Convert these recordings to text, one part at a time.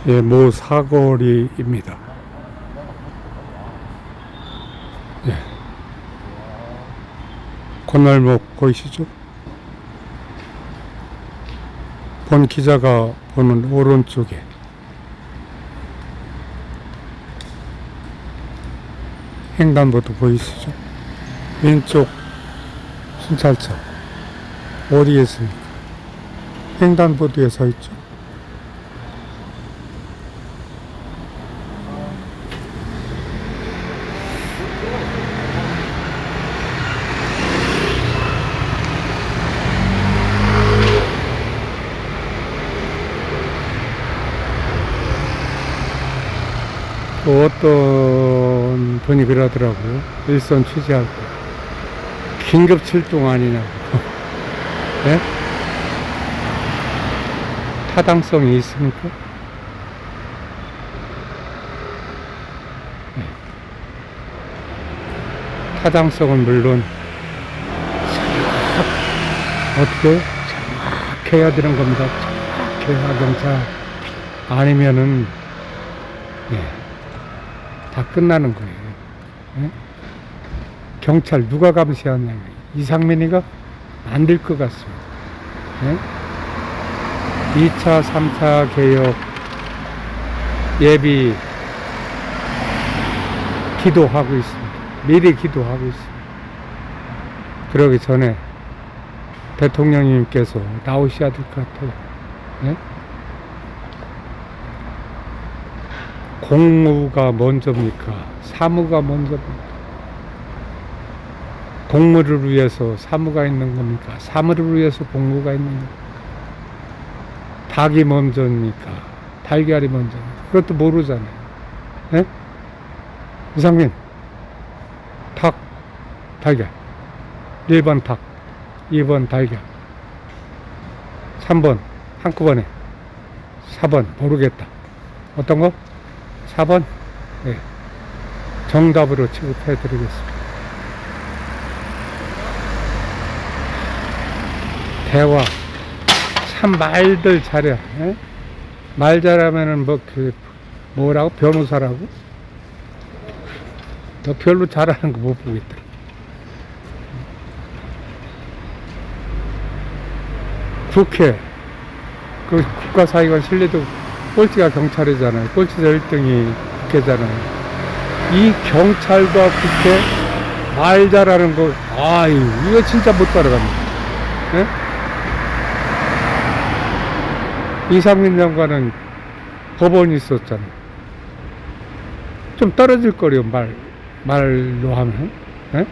예, 모 사거리입니다. 예, 건널목 보이시죠? 본 기자가 보는 오른쪽에 횡단보도 보이시죠? 왼쪽 순찰차 어디에 있습니까? 횡단보도에 서 있죠? 또 어떤 분이 그러더라고요. 일선 취재할 때 긴급 출동 아니냐고. 네? 타당성이 있습니까? 네. 타당성은 물론 어떻게 정확해야 되는 겁니다. 정확해야 경찰 아니면은 다 끝나는 거예요. 예? 경찰 누가 감시하냐면 이상민이가 안 될 것 같습니다. 예? 2차, 3차 개혁 예비 기도하고 있습니다. 미리 기도하고 있습니다. 그러기 전에 대통령님께서 나오셔야 될 것 같아요. 예? 공무가 먼저입니까? 사무가 먼저입니까? 공무를 위해서 사무가 있는 겁니까? 사무를 위해서 공무가 있는 겁니까? 닭이 먼저입니까? 달걀이 먼저입니까? 그것도 모르잖아요. 네? 이상민, 닭, 달걀. 1번 닭, 2번 달걀, 3번 한꺼번에, 4번 모르겠다. 어떤 거? 4번? 네. 정답으로 취급해 드리겠습니다. 대화. 참 말들 잘해. 네? 말 잘하면은 뭐라고? 변호사라고? 너 별로 잘하는 거 못 보겠다. 국회. 그 국가사익원 신뢰도 꼴찌가 경찰이잖아요. 꼴찌자 1등이 국회잖아요. 이 경찰과 국회 말 잘하는 거, 이거 진짜 못 따라갑니다. 네? 이상민 장관은 법원이 있었잖아요. 좀 떨어질 거요, 말로 하면. 네?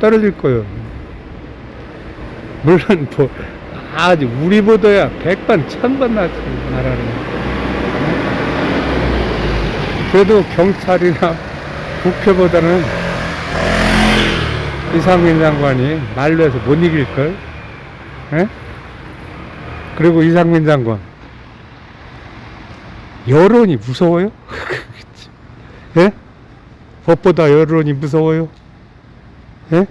떨어질 거요. 물론, 아주 우리보다야 100번, 1000번 낫지, 말하는 거. 그래도 경찰이나 국회보다는 이상민 장관이 말로 해서 못 이길걸? 에? 그리고 이상민 장관 여론이 무서워요? 예? 법보다 여론이 무서워요? 예?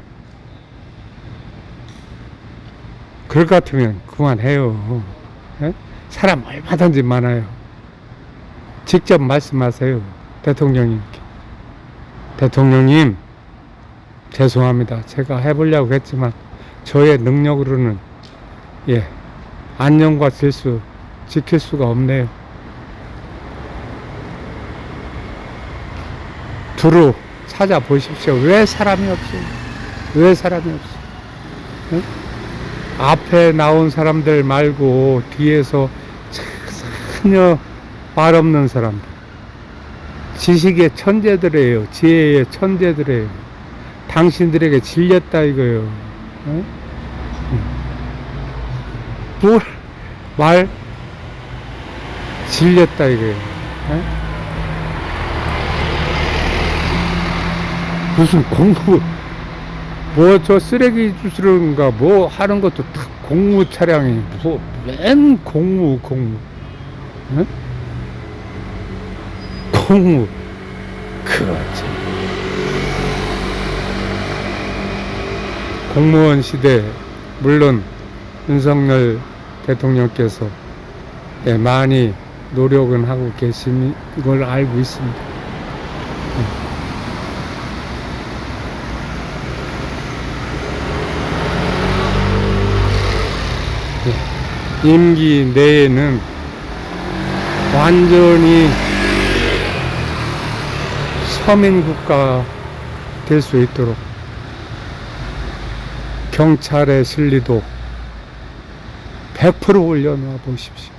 그럴 것 같으면 그만해요. 예? 사람 얼마든지 많아요. 직접 말씀하세요. 대통령님께. 대통령님, 죄송합니다. 제가 해보려고 했지만 저의 능력으로는 안녕과 질서 지킬 수가 없네요. 두루 찾아보십시오. 왜 사람이 없어요? 왜 사람이 없어요? 응? 앞에 나온 사람들 말고 뒤에서 전혀 말 없는 사람들. 지식의 천재들이에요. 지혜의 천재들이에요. 당신들에게 질렸다 이거예요. 응? 말 질렸다 이거예요. 응? 무슨 공부 저 쓰레기 주스런가 하는 것도 다 공무 차량이 맨 공무 응? 공무 그렇지. 공무원 시대 물론 윤석열 대통령께서 많이 노력은 하고 계신 걸 알고 있습니다. 임기 내에는 완전히 서민국가 될 수 있도록 경찰의 실리도 100% 올려놓아 보십시오.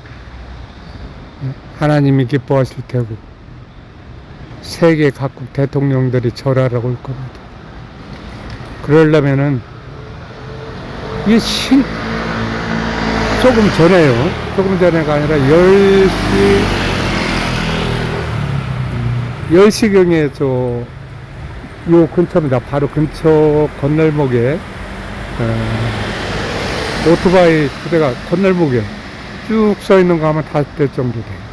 하나님이 기뻐하실 테고 세계 각국 대통령들이 절하러 올 겁니다. 그러려면은 이게 조금 전에요. 조금 전에가 아니라 10시경에 요 근처입니다. 바로 근처 건널목에 오토바이 두 대가 건널목에 쭉 서 있는 거 하면 5대 정도 돼요.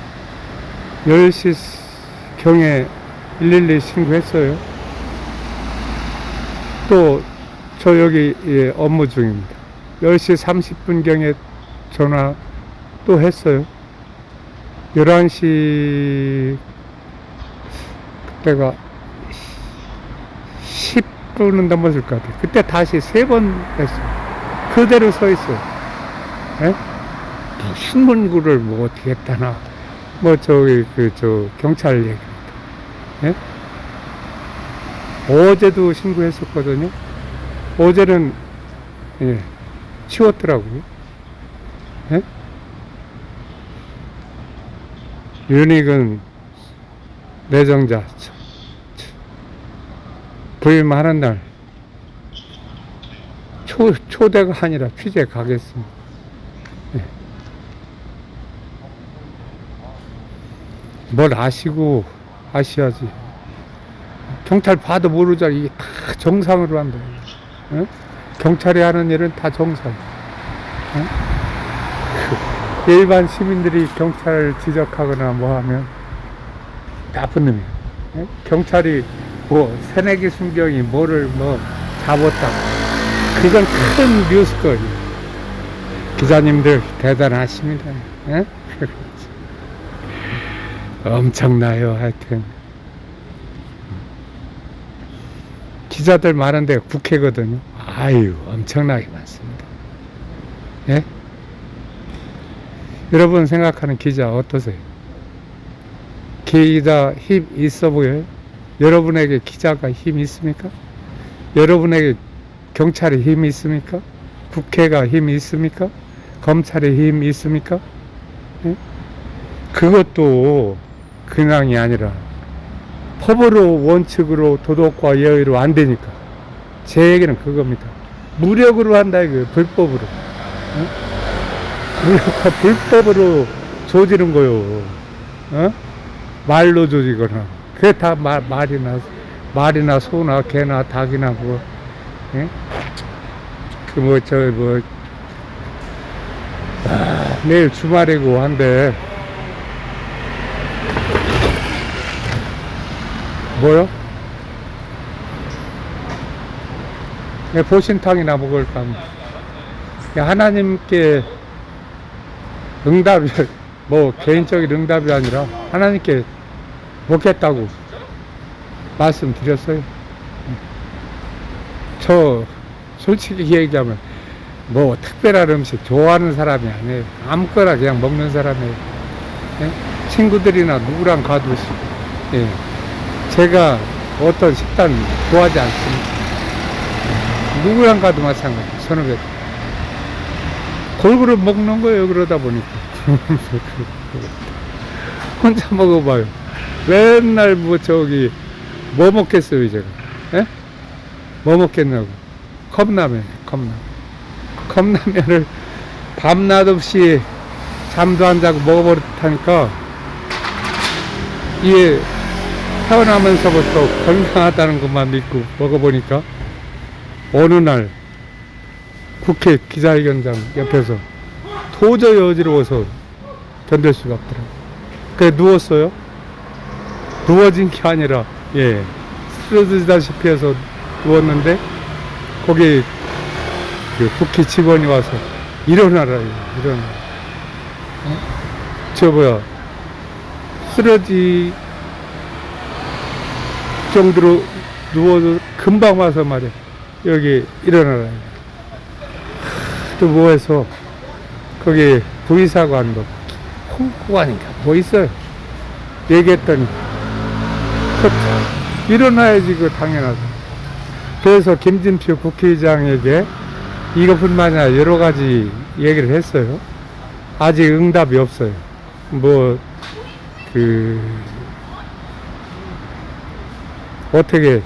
10시경에 112 신고했어요. 또 저 여기 업무 중입니다. 10시 30분경에 전화 또 했어요. 11시 그때가 10분은 넘었을 것 같아요. 그때 다시 3번 했어요. 그대로 서 있어요. 예? 신문구를 뭐 어떻게 했다나 뭐 경찰 얘기입니다. 예? 어제도 신고했었거든요. 어제는 치웠더라고요. 예? 윤익은 내정자 부임하는 날 초대가 아니라 취재 가겠습니다. 예. 뭘 아셔야지. 경찰 봐도 모르잖아. 이게 다 정상으로 한다. 예? 경찰이 하는 일은 다 정상. 예? 일반 시민들이 경찰 지적하거나 뭐 하면 나쁜 놈이에요. 예? 경찰이 뭐 새내기 순경이 뭐를 뭐 잡았다. 그건 큰 뉴스거리. 기자님들 대단하십니다. 예? 엄청나요. 하여튼 기자들 많은데 국회거든요. 아유 엄청나게 많습니다. 예? 여러분 생각하는 기자 어떠세요? 기자 힘 있어 보여요? 여러분에게 기자가 힘 있습니까? 여러분에게 경찰의 힘이 있습니까? 국회가 힘이 있습니까? 검찰의 힘이 있습니까? 예? 그것도 그냥이 아니라 법으로 원칙으로 도덕과 예의로 안 되니까 제 얘기는 그겁니다. 무력으로 한다 이거예요. 불법으로. 무력과 불법으로 조지는 거요. 말로 조지거나 그게 다 말이나 소나 개나 닭이나 뭐 내일 주말이고 한데 뭐요? 보신탕이나 먹을까 합니다. 하나님께 응답이 뭐 개인적인 응답이 아니라 하나님께 먹겠다고 말씀드렸어요. 저 솔직히 얘기하면 뭐 특별한 음식 좋아하는 사람이 아니에요. 아무거나 그냥 먹는 사람이에요. 예? 친구들이나 누구랑 가도 예. 제가 어떤 식단 좋아하지 않습니다. 누구랑 가도 마찬가지. 선후배 골고루 먹는 거예요. 그러다 보니까 혼자 먹어봐요. 맨날 뭐 먹겠어요 제가. 예? 뭐 먹겠냐고. 컵라면을 밤낮 없이 잠도 안 자고 먹어버렸다니까 이게 태어나면서부터 건강하다는 것만 믿고 먹어보니까 어느 날 국회 기자회견장 옆에서 도저히 어지러워서 견딜 수가 없더라고요. 그래 누웠어요. 누워진 게 아니라 쓰러지다시피 해서 누웠는데 거기 그 국회 직원이 와서 일어나라. 쓰러지 정도로 누워서 금방 와서 말이야 여기 일어나라. 또 뭐해서 거기 부의사관 뭐 홍보관인가 뭐 있어요. 얘기했더니 일어나야지 그 당연하다. 그래서 김진표 국회의장에게 이것뿐만이 아니라 여러 가지 얘기를 했어요. 아직 응답이 없어요. 뭐 어떻게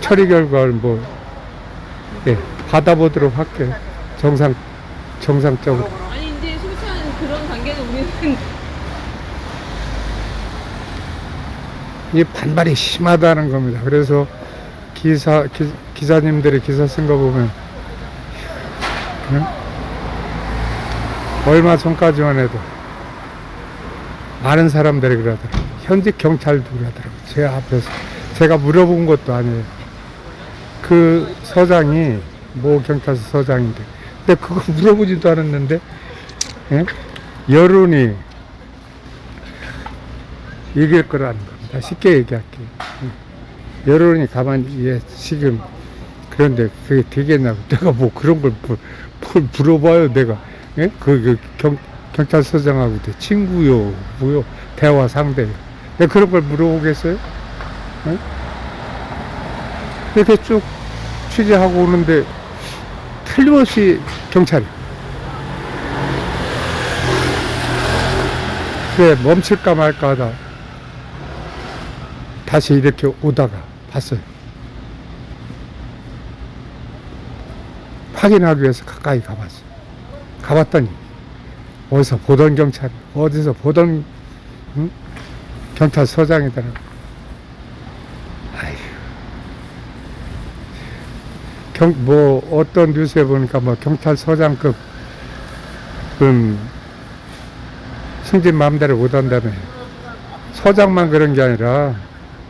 처리 결과를 예, 받아보도록 할게요. 정상적으로. 아니 이제 솔직한 그런 관계는 우리는 이 반발이 심하다는 겁니다. 그래서 기사님들이 기사 쓴 거 보면 얼마 전까지만 해도 많은 사람들이 그러더라고요. 현직 경찰도 그러더라고요. 제 앞에서 제가 물어본 것도 아니에요. 그 서장이 모 경찰서 서장인데 근데 그거 물어보지도 않았는데 예? 여론이 이길 거라는 겁니다. 쉽게 얘기할게요. 여론이 가만히 지금 그런데 그게 되겠냐고. 내가 뭐 그런 걸 물어봐요. 내가 예? 경찰서장하고 친구요 뭐요 대화 상대요. 내가 그런 걸 물어보겠어요? 예? 이렇게 쭉 취재하고 오는데 틀림없이 경찰이 그래 멈출까 말까 하다 다시 이렇게 오다가 봤어요. 확인하기 위해서 가까이 가봤어요. 가봤더니 어디서 보던 경찰, 어디서 보던 경찰서장이더라고. 아휴. 뭐 어떤 뉴스에 보니까 뭐 경찰서장급 승진 마음대로 못한다며. 서장만 그런 게 아니라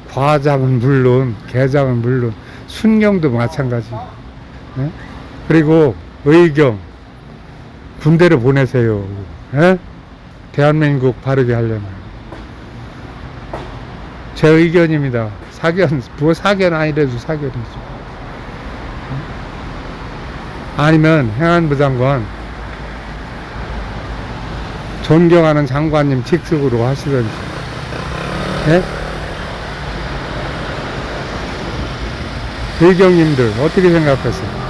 과장은 물론, 계장은 물론, 순경도 마찬가지. 예? 그리고 의경 군대로 보내세요. 예? 대한민국 바르게 하려면. 제 의견입니다. 사견, 뭐 사견 아니래도 사견이죠. 아니면 행안부 장관, 존경하는 장관님 직속으로 하시든지. 예? 의경님들 어떻게 생각하세요?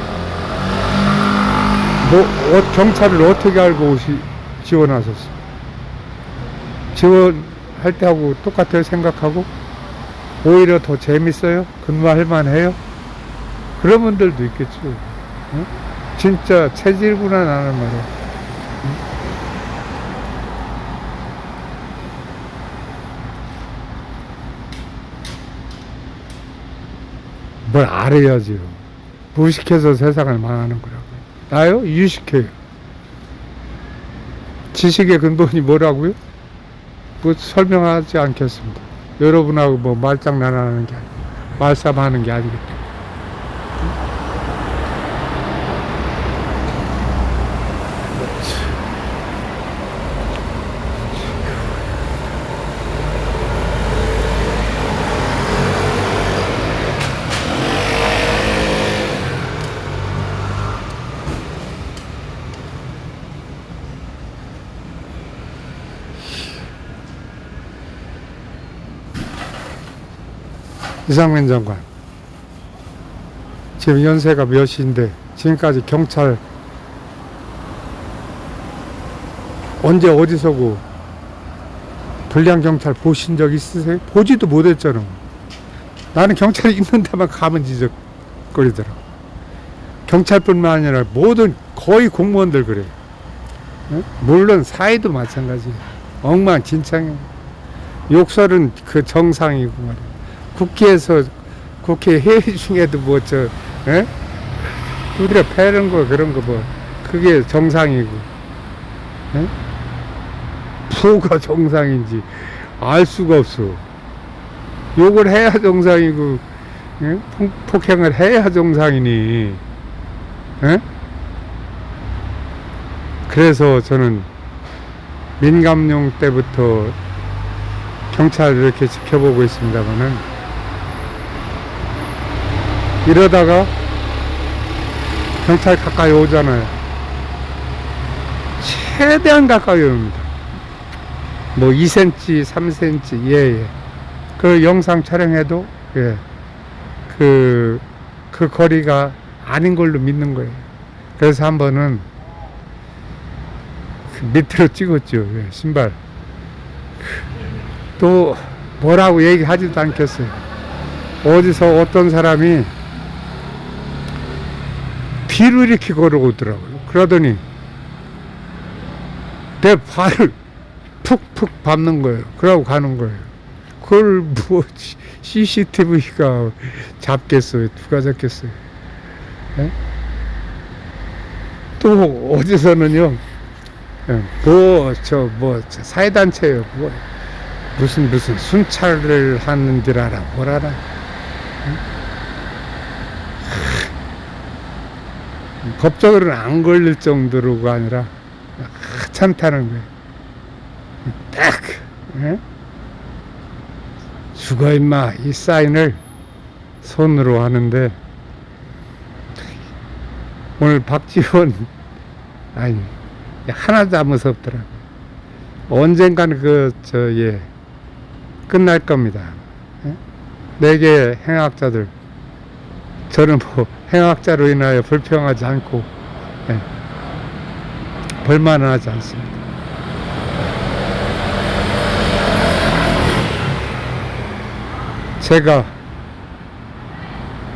경찰을 어떻게 알고 지원하셨어요? 지원할 때하고 똑같아요? 생각하고? 오히려 더 재밌어요? 근무할 만해요? 그런 분들도 있겠죠. 응? 진짜 체질구나 나는 말이야. 응? 뭘 알아야지요. 무식해서 세상을 망하는 거라고. 나요? 유식해요. 지식의 근본이 뭐라고요? 뭐 설명하지 않겠습니다. 여러분하고 뭐 말장난하는 게 아니고 말싸움하는 게 아니기 때문에. 이상민 장관, 지금 연세가 몇인데 지금까지 경찰 언제 어디서고 불량 경찰 보신 적 있으세요? 보지도 못했잖아. 나는 경찰이 있는 데만 가면 지적거리더라고. 경찰뿐만 아니라 모든 거의 공무원들 그래. 응? 물론 사회도 마찬가지야. 엉망진창이야. 욕설은 그 정상이고 말이야. 국회 회의 중에도 두드려 패는 거 그런 거 그게 정상이고, 에? 뭐가 정상인지 알 수가 없어. 욕을 해야 정상이고, 에? 폭행을 해야 정상이니, 에? 그래서 저는 민감용 때부터 경찰을 이렇게 지켜보고 있습니다만은, 이러다가 경찰 가까이 오잖아요. 최대한 가까이 옵니다. 뭐 2cm, 3cm, 예. 그 영상 촬영해도, 예. 그 거리가 아닌 걸로 믿는 거예요. 그래서 한 번은 그 밑으로 찍었죠. 예, 신발. 또 뭐라고 얘기하지도 않겠어요. 어디서 어떤 사람이 뒤로 이렇게 걸어오더라고요. 그러더니 내 발을 푹푹 밟는 거예요. 그러고 가는 거예요. 그걸 뭐 CCTV가 잡겠어요? 누가 잡겠어요? 예? 또 어디서는요, 사회단체예요. 무슨 순찰을 하는지라라 뭐라라. 법적으로는 안 걸릴 정도로가 아니라 하찮다는 거예요. 딱, 예? 죽어 임마 이 사인을 손으로 하는데, 오늘 박지원 하나도 안 무섭더라고요. 언젠가는 끝날 겁니다. 예? 4개 행악자들, 저는 뭐 행악자로 인하여 불평하지 않고, 예, 벌만은 하지 않습니다. 제가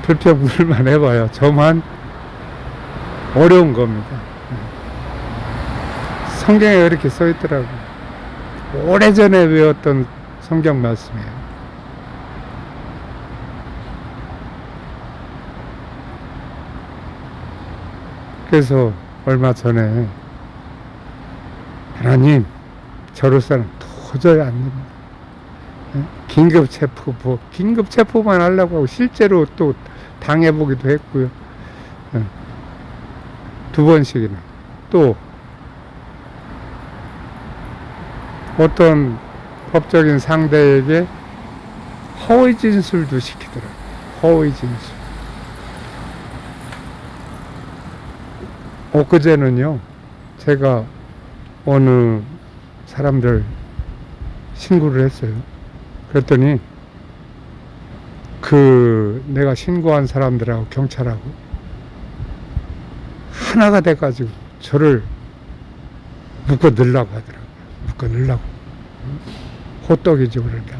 불평불만 해봐요. 저만 어려운 겁니다. 성경에 이렇게 써 있더라고요. 오래전에 외웠던 성경 말씀이에요. 그래서 얼마 전에 하나님, 저로서는 도저히 안 됩니다. 긴급 체포만 하려고 하고 실제로 또 당해보기도 했고요. 2번씩이나. 또 어떤 법적인 상대에게 허위 진술도 시키더라고요. 허위 진술. 엊그제는요, 제가 어느 사람들 신고를 했어요. 그랬더니 내가 신고한 사람들하고 경찰하고 하나가 돼가지고 저를 묶어 넣으려고 하더라고요. 묶어 넣으려고. 호떡이지, 그러니까.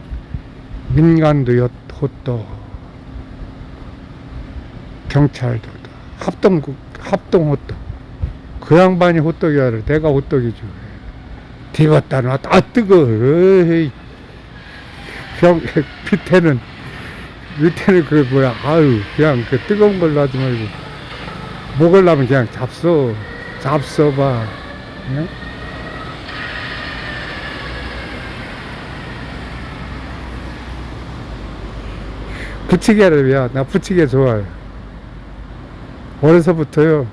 민간도 호떡, 경찰도 합동 호떡. 그 양반이 호떡이 아니라 내가 호떡이죠. 뒤봤다 놨다, 뜨거. 에이. 그냥 밑에는 그냥 그 뜨거운 걸로 하지 말고, 먹으려면 그냥 잡숴봐. 네? 부치개를, 나 부치개 좋아요. 어려서부터요,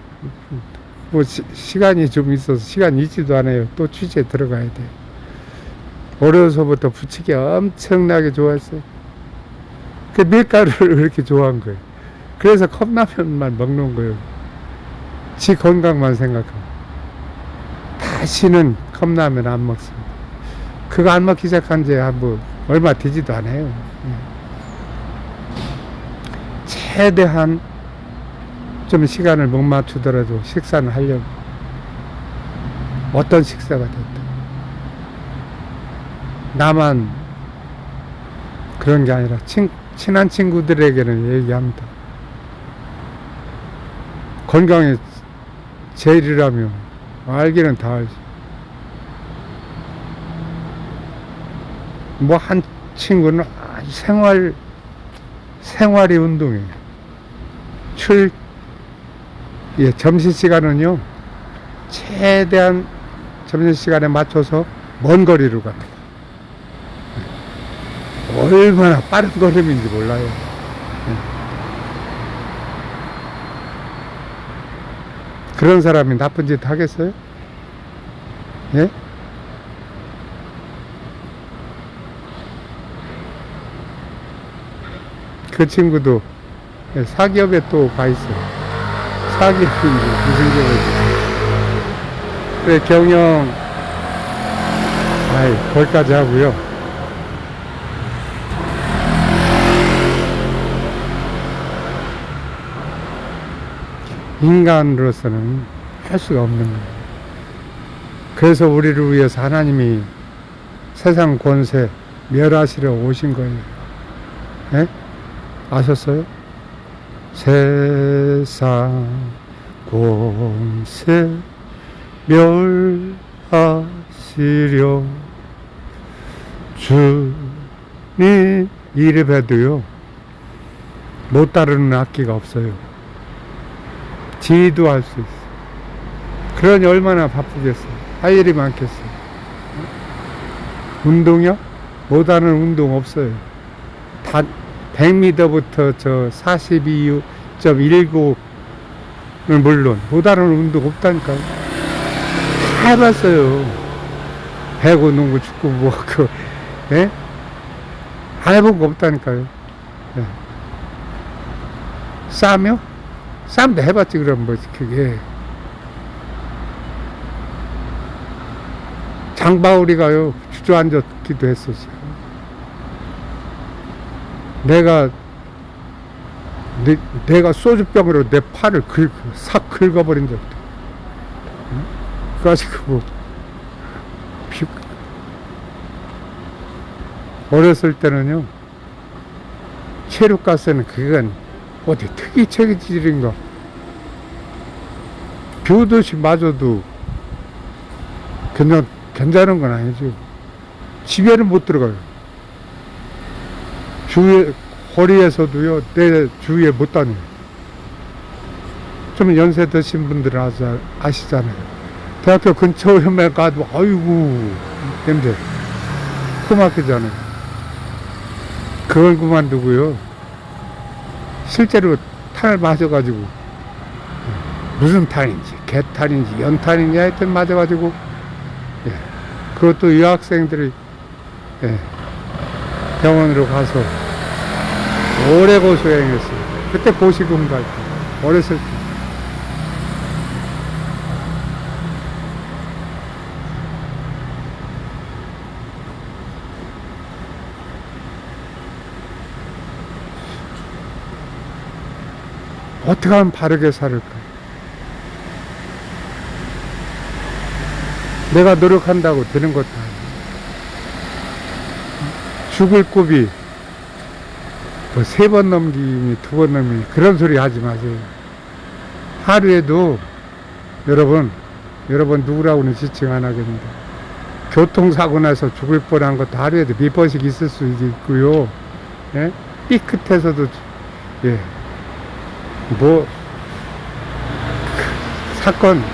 뭐, 시간이 좀 있어서, 시간 있지도 않아요. 또 취재에 들어가야 돼. 어려서부터 부치개 엄청나게 좋아했어요. 그 밀가루를 그렇게 좋아한 거예요. 그래서 컵라면만 먹는 거예요. 지 건강만 생각하고. 다시는 컵라면 안 먹습니다. 그거 안 먹기 시작한 지 얼마 되지도 않아요. 최대한 좀 시간을 못 맞추더라도 식사는 하려고. 어떤 식사가 됐든. 나만 그런 게 아니라 친한 친구들에게는 얘기합니다. 건강이 제일이라며. 알기는 다 알지. 뭐 한 친구는 아주 생활이 운동이에요. 점심시간은요, 최대한 점심시간에 맞춰서 먼 거리로 갑니다. 얼마나 빠른 걸음인지 몰라요. 그런 사람이 나쁜 짓 하겠어요? 예? 그 친구도 사기업에 또 가 있어. 사기업인지 무슨 기업인지. 그래, 경영, 거기까지 하고요. 인간으로서는 할 수가 없는 거예요. 그래서 우리를 위해서 하나님이 세상 권세 멸하시러 오신 거예요. 예? 아셨어요? 세상 권세 멸하시려 주님 이름에도요 못 따르는 악기가 없어요. 지휘도 할 수 있어. 그러니 얼마나 바쁘겠어요. 할 일이 많겠어요. 운동이요? 못하는 운동 없어요. 다 100m부터 저 42.19는 물론 못하는 운동 없다니까요. 다 해봤어요. 배구, 농구, 축구, 예? 안 해본 거 없다니까요. 예. 싸며? 싸움도 해봤지, 그럼 뭐지, 그게. 장바울이가요, 주저앉았기도 했었어요. 내가 소주병으로 내 팔을 싹 긁어버린 적도. 응? 그래가지고, 어렸을 때는요, 체육가스는 그건 어디 특이 체질인가. 뷰듯이 맞아도 그냥 괜찮은 건 아니죠. 집에는 못 들어가요. 주위에, 거리에서도요, 내 주위에 못 다녀요. 좀 연세 드신 분들은 아시잖아요. 대학교 근처에 가도, 아이고, 냄새. 코 막히잖아요. 그걸 그만두고요. 실제로 탄을 맞아가지고, 무슨 탄인지, 개탄인지, 연탄인지 하여튼 맞아가지고, 예. 그것도 여학생들이, 예. 병원으로 가서 오래 고소행했어요. 그때 고시금 갈 때, 어렸을 때. 어떻게 하면 바르게 살을까? 내가 노력한다고 되는 것도 아니고. 죽을 고비, 뭐 3번 넘기니 2번 넘기니 그런 소리 하지 마세요. 하루에도 여러분 누구라고는 지칭 안 하겠는데 교통사고 나서 죽을 뻔한 것도 하루에도 몇 번씩 있을 수 있고요. 예? 삐끗해서도, 예. 사건,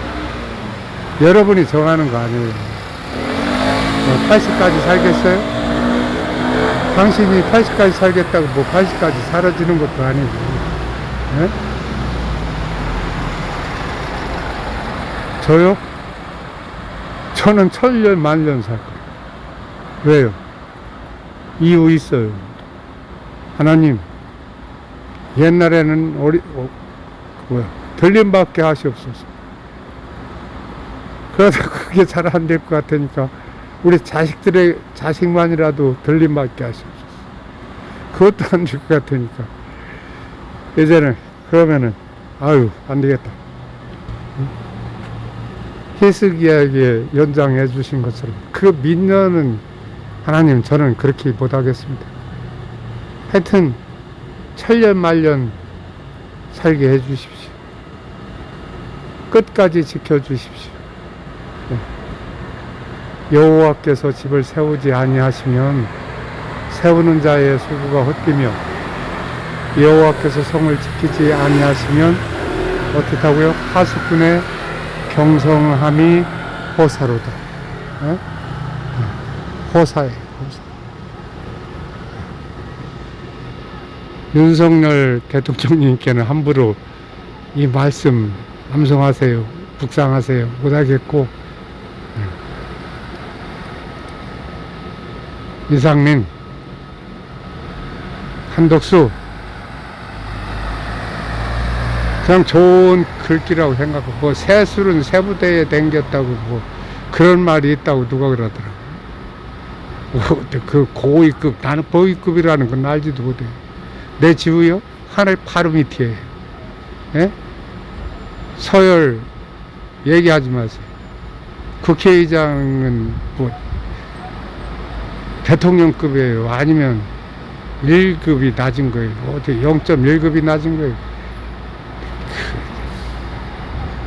여러분이 정하는 거 아니에요. 80까지 살겠어요? 당신이 80까지 살겠다고 80까지 사라지는 것도 아니고. 예? 저요? 저는 1000년, 만년 살 거예요. 왜요? 이유 있어요. 하나님, 옛날에는 들림받게 하시옵소서. 그러다 그게 잘 안 될 것 같으니까 우리 자식만이라도 들림받게 하시옵소서. 그것도 안 될 것 같으니까 이제는 그러면은 안 되겠다. 히스기야에게 연장해 주신 것처럼 그 민년은 하나님, 저는 그렇게 못하겠습니다. 하여튼 1000년 만년 살게 해 주십시오. 끝까지 지켜 주십시오. 여호와께서 집을 세우지 아니하시면 세우는 자의 수고가 헛되며 여호와께서 성을 지키지 아니하시면 어떻게 하고요? 하수꾼의 경성함이 호사로다. 호사예요, 호사. 윤석열 대통령님께는 함부로 이 말씀 암송하세요, 묵상하세요 못하겠고, 이상민, 한덕수 그냥 좋은 글귀라고 생각하고, 뭐, 새술은 새부대에 댕겼다고, 뭐, 그런 말이 있다고 누가 그러더라고. 그 고위급, 나는 고위급이라는 건 알지도 못해. 내 지우요? 하늘 바로 밑이에요. 예? 서열 얘기하지 마세요. 국회의장은 뭐, 대통령급이에요. 아니면 1급이 낮은 거예요. 어떻게 0.1급이 낮은 거예요.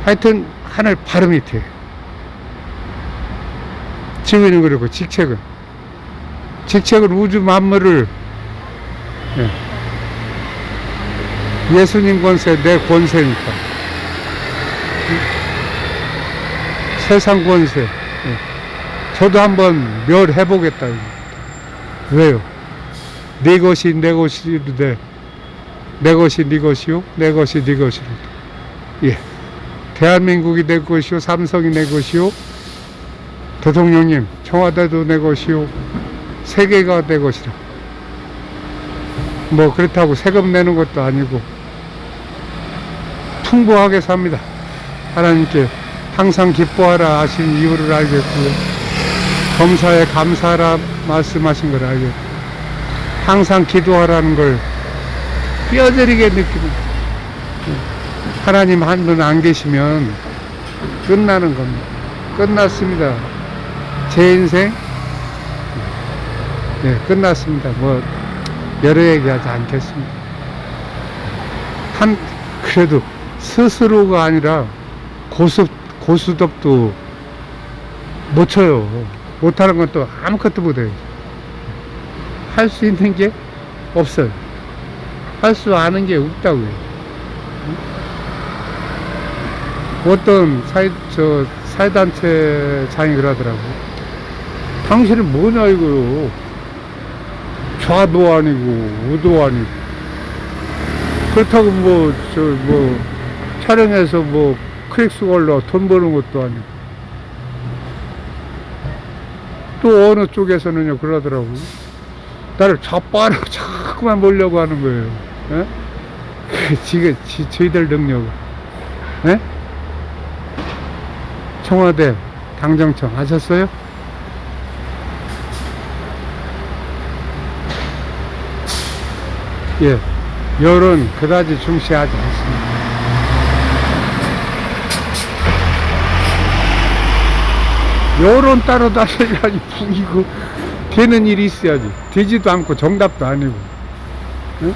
하여튼 하늘 바로 밑에. 지위는 그렇고 직책은 우주 만물을, 예수님 권세 내 권세니까, 세상 권세. 저도 한번 멸해보겠다. 왜요? 네 것이 내 것이르되 내 것이 네 것이요 내 것이 네 것이로다. 예, 대한민국이 내 것이요, 삼성이 내 것이요, 대통령님 청와대도 내 것이요, 세계가 내 것이라. 뭐 그렇다고 세금 내는 것도 아니고 풍부하게 삽니다. 하나님께 항상 기뻐하라 하신 이유를 알겠고요, 검사에 감사하라 말씀하신 걸 알겠고, 항상 기도하라는 걸 뼈저리게 느낍니다. 하나님 한 분 안 계시면 끝나는 겁니다. 끝났습니다. 제 인생, 끝났습니다. 뭐 여러 얘기하지 않겠습니다. 그래도 스스로가 아니라 고수톱도 못 쳐요. 못하는 건 또 아무것도 못해요. 할 수 있는 게 없어요. 할 수 아는 게 없다고요. 어떤 사회단체장이 그러더라고. 당신은 뭐냐 이거요. 좌도 아니고 우도 아니고. 그렇다고 뭐 촬영해서 뭐 클릭수 걸러 돈 버는 것도 아니고. 또 어느 쪽에서는요 그러더라고. 나를 좌빠로 자꾸만 보려고 하는 거예요. 지금 저희들 능력. 청와대 당정청 하셨어요? 예, 여론 그다지 중시하지 않습니다. 여론 따로 다니려니 이거 되는 일이 있어야지. 되지도 않고 정답도 아니고. 응?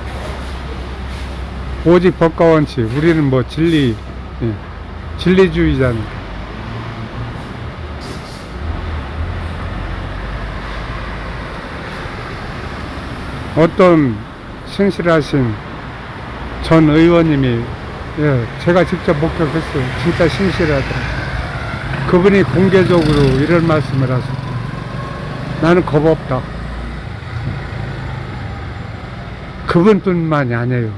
오직 법과 원칙. 우리는 뭐 진리주의자니까. 어떤 신실하신 전 의원님이, 제가 직접 목격했어요. 진짜 신실하더라고요. 그분이 공개적으로 이런 말씀을 하셨다. 나는 겁 없다. 그분뿐만이 아니에요.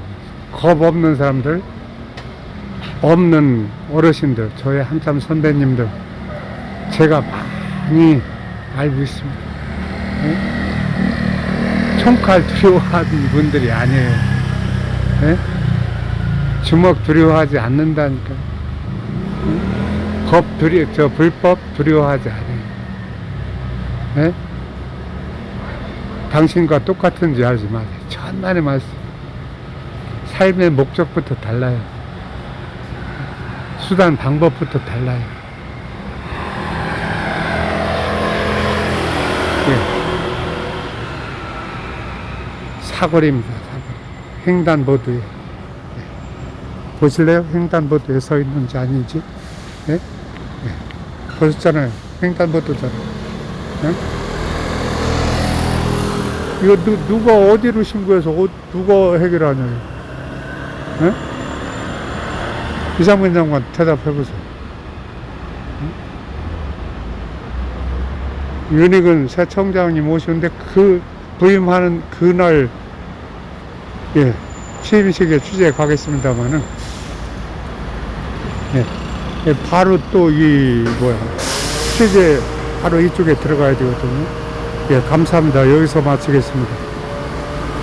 겁 없는 사람들, 없는 어르신들, 저의 한참 선배님들, 제가 많이 알고 있습니다. 총칼 두려워하는 분들이 아니에요. 주먹 두려워하지 않는다니까. 불법 두려워하지 않아요. 당신과 똑같은지 알지 마세요. 천만의 말씀. 삶의 목적부터 달라요. 수단 방법부터 달라요. 사거리입니다. 사거리. 횡단보도에. 보실래요? 횡단보도에 서 있는지 아닌지. 보셨잖아요. 횡단보도잖아요. 이거 누가 어디로 신고해서 누가 해결하냐고. 이상민 장관 대답해보세요. 윤익은 새 청장님 오시는데 그 부임하는 그날 취임식에 취재에 가겠습니다만은 바로 또 취재 바로 이쪽에 들어가야 되거든요. 감사합니다. 여기서 마치겠습니다.